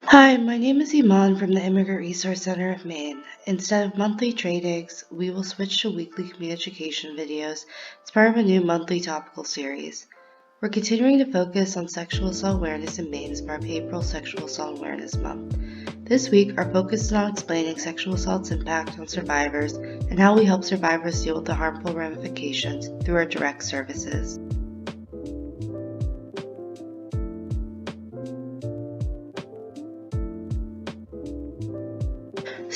Hi, my name is Iman from the Immigrant Resource Center of Maine. Instead of monthly trainings, we will switch to weekly community education videos as part of a new monthly topical series. We're continuing to focus on sexual assault awareness in Maine as part of April Sexual Assault Awareness Month. This week, our focus is on explaining sexual assault's impact on survivors and how we help survivors deal with the harmful ramifications through our direct services.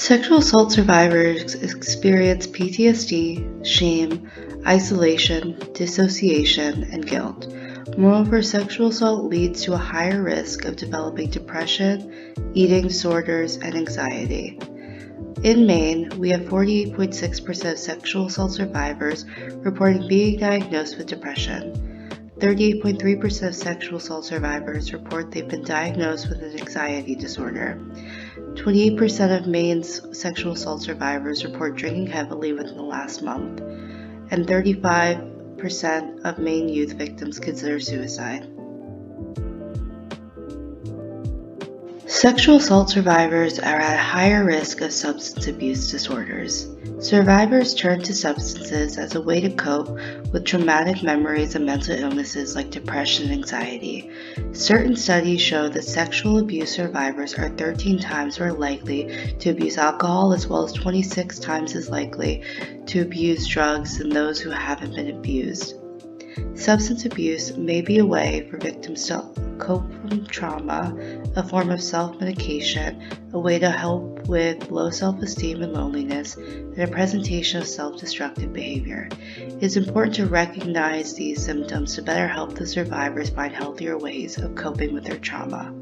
Sexual assault survivors experience PTSD, shame, isolation, dissociation, and guilt. Moreover, sexual assault leads to a higher risk of developing depression, eating disorders, and anxiety. In Maine, we have 48.6% of sexual assault survivors reporting being diagnosed with depression. 38.3% of sexual assault survivors report they've been diagnosed with an anxiety disorder. 28% of Maine's sexual assault survivors report drinking heavily within the last month, and 35% of Maine youth victims consider suicide. Sexual assault survivors are at a higher risk of substance abuse disorders. Survivors turn to substances as a way to cope with traumatic memories and mental illnesses like depression and anxiety. Certain studies show that sexual abuse survivors are 13 times more likely to abuse alcohol, as well as 26 times as likely to abuse drugs than those who haven't been abused. Substance abuse may be a way for victims to cope from trauma, a form of self-medication, a way to help with low self-esteem and loneliness, and a presentation of self-destructive behavior. It is important to recognize these symptoms to better help the survivors find healthier ways of coping with their trauma.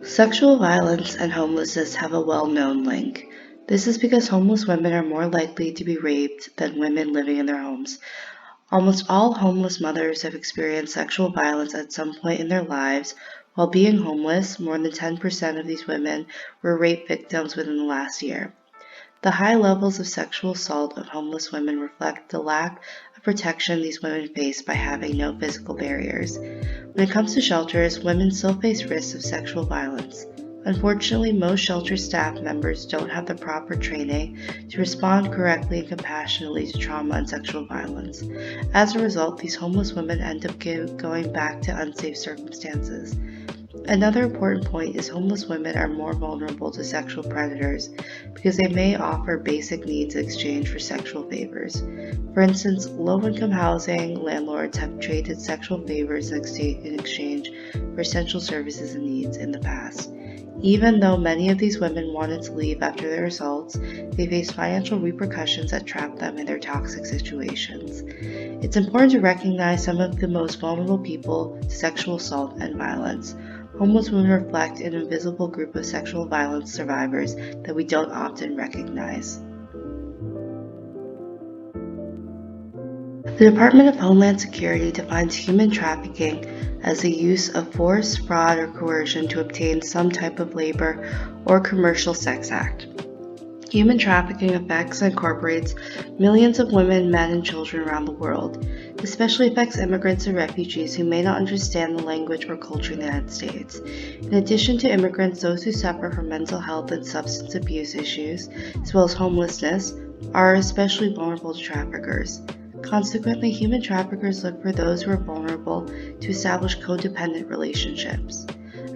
Sexual violence and homelessness have a well-known link. This is because homeless women are more likely to be raped than women living in their homes. Almost all homeless mothers have experienced sexual violence at some point in their lives. While being homeless, more than 10% of these women were rape victims within the last year. The high levels of sexual assault of homeless women reflect the lack of protection these women face by having no physical barriers. When it comes to shelters, women still face risks of sexual violence. Unfortunately, most shelter staff members don't have the proper training to respond correctly and compassionately to trauma and sexual violence. As a result, these homeless women end up going back to unsafe circumstances. Another important point is homeless women are more vulnerable to sexual predators because they may offer basic needs in exchange for sexual favors. For instance, low-income housing landlords have traded sexual favors in exchange for essential services and needs in the past. Even though many of these women wanted to leave after their assaults, they face financial repercussions that trap them in their toxic situations. It's important to recognize some of the most vulnerable people to sexual assault and violence. Homeless women reflect an invisible group of sexual violence survivors that we don't often recognize. The Department of Homeland Security defines human trafficking as the use of force, fraud, or coercion to obtain some type of labor or commercial sex act. Human trafficking affects and incorporates millions of women, men, and children around the world. It especially affects immigrants and refugees who may not understand the language or culture in the United States. In addition to immigrants, those who suffer from mental health and substance abuse issues, as well as homelessness, are especially vulnerable to traffickers. Consequently, human traffickers look for those who are vulnerable to establish codependent relationships.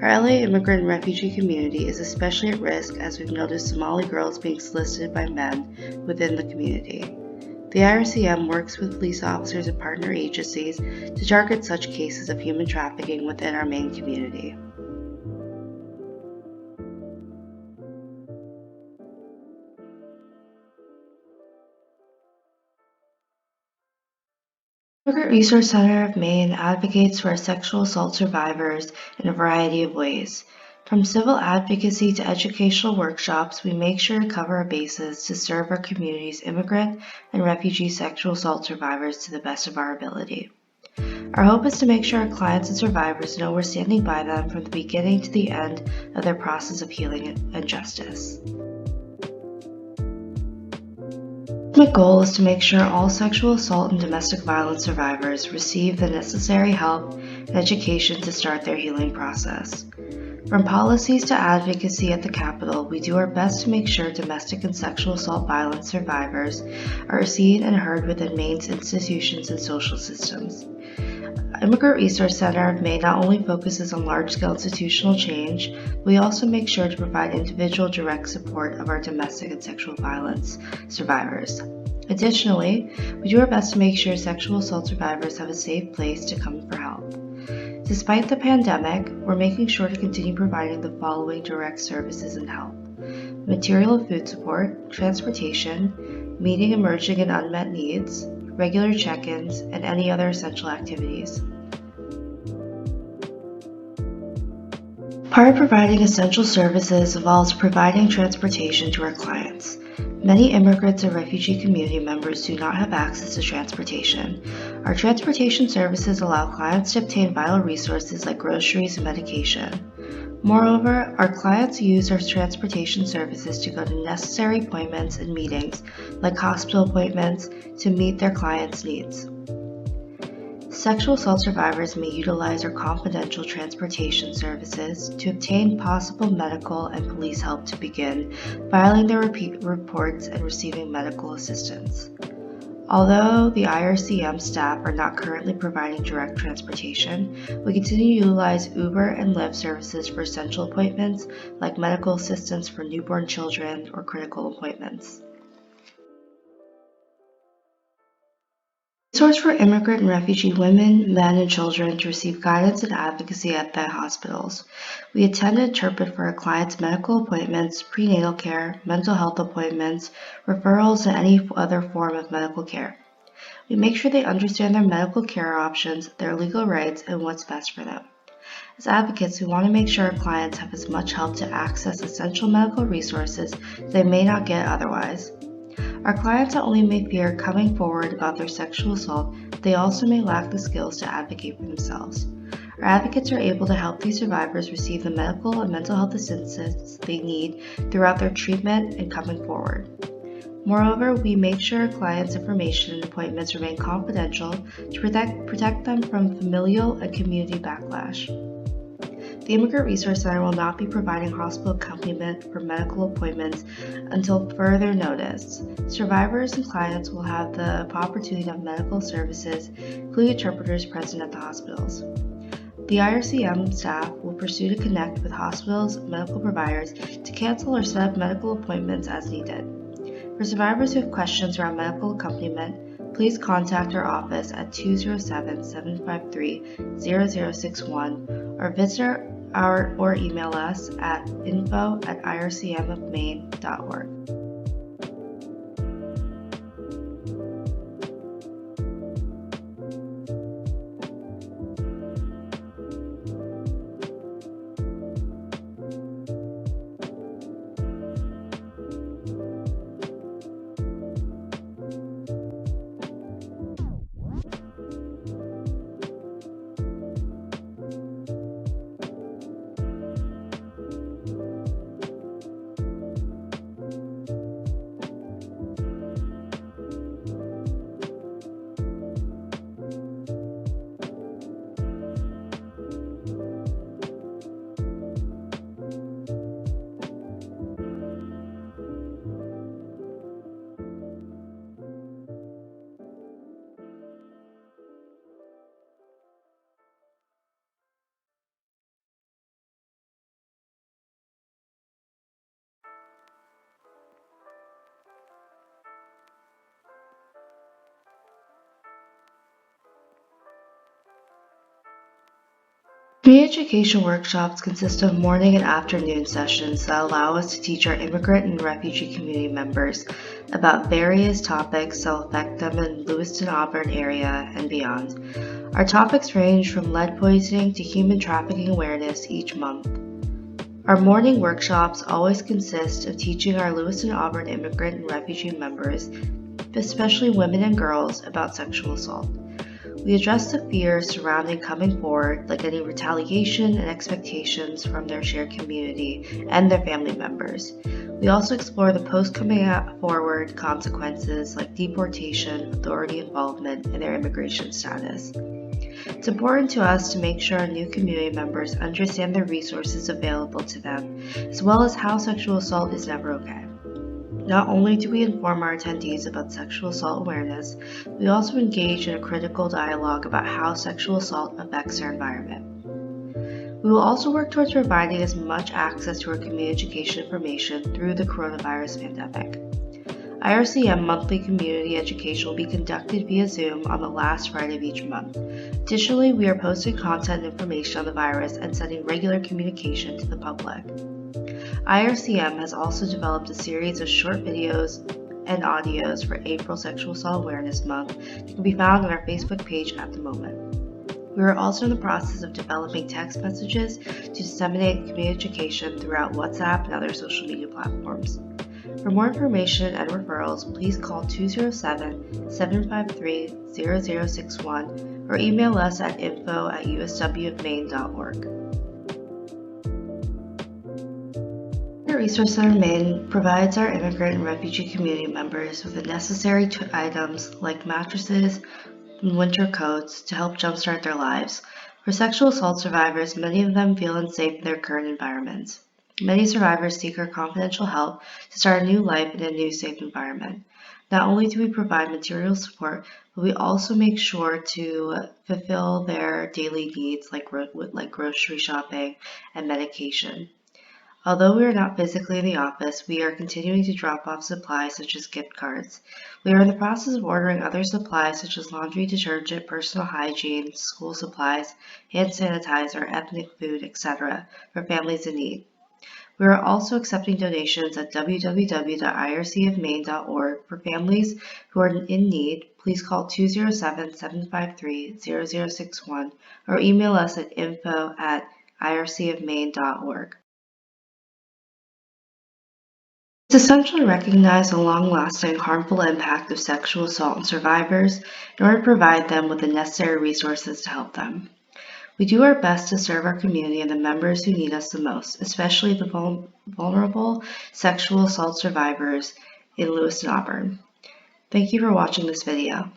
Our LA immigrant and refugee community is especially at risk as we've noticed Somali girls being solicited by men within the community. The IRCM works with police officers and partner agencies to target such cases of human trafficking within our Maine community. Immigrant Resource Center of Maine advocates for sexual assault survivors in a variety of ways. From civil advocacy to educational workshops, we make sure to cover our bases to serve our community's immigrant and refugee sexual assault survivors to the best of our ability. Our hope is to make sure our clients and survivors know we're standing by them from the beginning to the end of their process of healing and justice. My goal is to make sure all sexual assault and domestic violence survivors receive the necessary help, and education to start their healing process. From policies to advocacy at the Capitol, we do our best to make sure domestic and sexual assault violence survivors are seen and heard within Maine's institutions and social systems. Immigrant Resource Center of Maine not only focuses on large-scale institutional change, we also make sure to provide individual direct support of our domestic and sexual violence survivors. Additionally, we do our best to make sure sexual assault survivors have a safe place to come for help. Despite the pandemic, we're making sure to continue providing the following direct services and help: material and food support, transportation, meeting emerging and unmet needs, regular check-ins, and any other essential activities. Part of providing essential services involves providing transportation to our clients. Many immigrants and refugee community members do not have access to transportation. Our transportation services allow clients to obtain vital resources like groceries and medication. Moreover, our clients use our transportation services to go to necessary appointments and meetings, like hospital appointments, to meet their clients' needs. Sexual assault survivors may utilize our confidential transportation services to obtain possible medical and police help to begin filing their reports and receiving medical assistance. Although the IRCM staff are not currently providing direct transportation, we continue to utilize Uber and Lyft services for essential appointments like medical assistance for newborn children or critical appointments. Resource for immigrant and refugee women, men, and children to receive guidance and advocacy at the hospitals. We attend and interpret for our clients' medical appointments, prenatal care, mental health appointments, referrals, and any other form of medical care. We make sure they understand their medical care options, their legal rights, and what's best for them. As advocates, we want to make sure our clients have as much help to access essential medical resources they may not get otherwise. Our clients not only may fear coming forward about their sexual assault, but they also may lack the skills to advocate for themselves. Our advocates are able to help these survivors receive the medical and mental health assistance they need throughout their treatment and coming forward. Moreover, we make sure our clients' information and appointments remain confidential to protect them from familial and community backlash. The Immigrant Resource Center will not be providing hospital accompaniment for medical appointments until further notice. Survivors and clients will have the opportunity to have medical services, including interpreters present at the hospitals. The IRCM staff will pursue to connect with hospitals and medical providers to cancel or set up medical appointments as needed. For survivors who have questions around medical accompaniment, please contact our office at 207-753-0061 or visit or email us at info@ircmofmaine.org. Community education workshops consist of morning and afternoon sessions that allow us to teach our immigrant and refugee community members about various topics that will affect them in Lewiston-Auburn area and beyond. Our topics range from lead poisoning to human trafficking awareness each month. Our morning workshops always consist of teaching our Lewiston-Auburn immigrant and refugee members, especially women and girls, about sexual assault. We address the fears surrounding coming forward, like any retaliation and expectations from their shared community and their family members. We also explore the post-coming forward consequences like deportation, authority involvement, and their immigration status. It's important to us to make sure our new community members understand the resources available to them, as well as how sexual assault is never okay. Not only do we inform our attendees about sexual assault awareness, we also engage in a critical dialogue about how sexual assault affects their environment. We will also work towards providing as much access to our community education information through the coronavirus pandemic. IRCM monthly community education will be conducted via Zoom on the last Friday of each month. Additionally, we are posting content and information on the virus and sending regular communication to the public. IRCM has also developed a series of short videos and audios for April Sexual Assault Awareness Month that can be found on our Facebook page at the moment. We are also in the process of developing text messages to disseminate community education throughout WhatsApp and other social media platforms. For more information and referrals, please call 207-753-0061 or email us at info@uswofmaine.org. The Resource Center Maine provides our immigrant and refugee community members with the necessary items like mattresses and winter coats to help jumpstart their lives. For sexual assault survivors, many of them feel unsafe in their current environments. Many survivors seek our confidential help to start a new life in a new safe environment. Not only do we provide material support, but we also make sure to fulfill their daily needs like grocery shopping and medication. Although we are not physically in the office, we are continuing to drop off supplies such as gift cards. We are in the process of ordering other supplies such as laundry detergent, personal hygiene, school supplies, hand sanitizer, ethnic food, etc. for families in need. We are also accepting donations at www.ircofmaine.org for families who are in need. Please call 207-753-0061 or email us at info@ircofmaine.org. It's essential to recognize the long-lasting harmful impact of sexual assault on survivors in order to provide them with the necessary resources to help them. We do our best to serve our community and the members who need us the most, especially the vulnerable sexual assault survivors in Lewiston, Auburn. Thank you for watching this video.